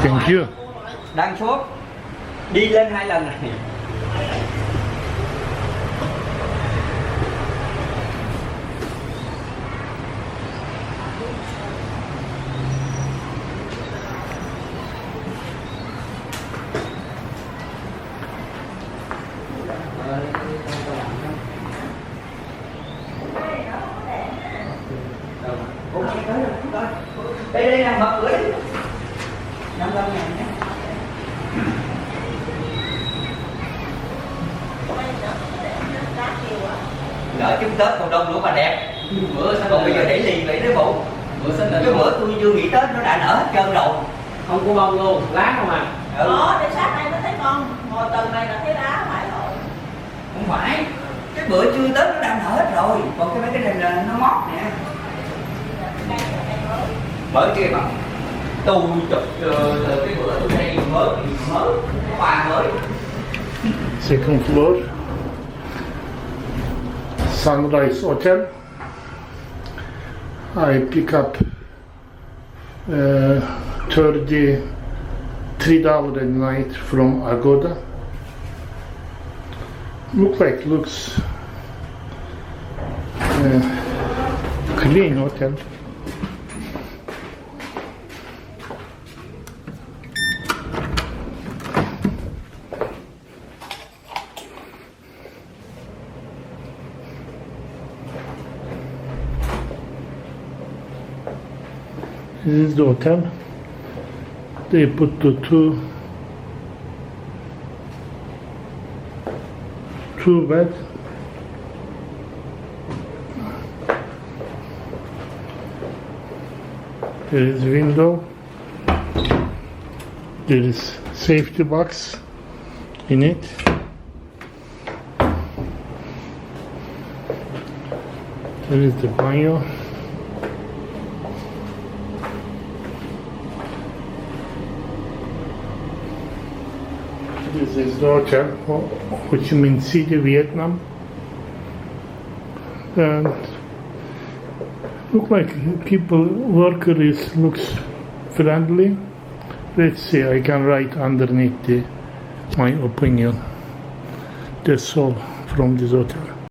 Thank you. Đang sốt. Đi lên 2 lần này. Đây là mật gửi 55.000 nhé. Đợi chúng Tết còn đông nữa mà đẹp. Còn bây giờ để lì vậy đấy bộ. Cái bữa tôi chưa nghỉ Tết nó đã nở hết trơn rồi. Không có bông luôn, lá không à? Có, để sát đây mới thấy con. Ngồi tầng này là thấy lá phải rồi. Không phải. Cái bữa chưa Tết nó đã nở hết rồi. Còn cái mấy cái này là nó mót nè. Mới kia mà tôi chụp cái bữa tôi đây mới quà mới. Second floor. Sunrise Hotel. I pick up $33 a night from Agoda. Looks clean hotel. This is the hotel. They put the two bed. There is window. There is safety box in it. There is the baño. This is the hotel, Ho Chi Minh City, Vietnam. And look like people, looks friendly. Let's see, I can write underneath my opinion. That's all from this hotel.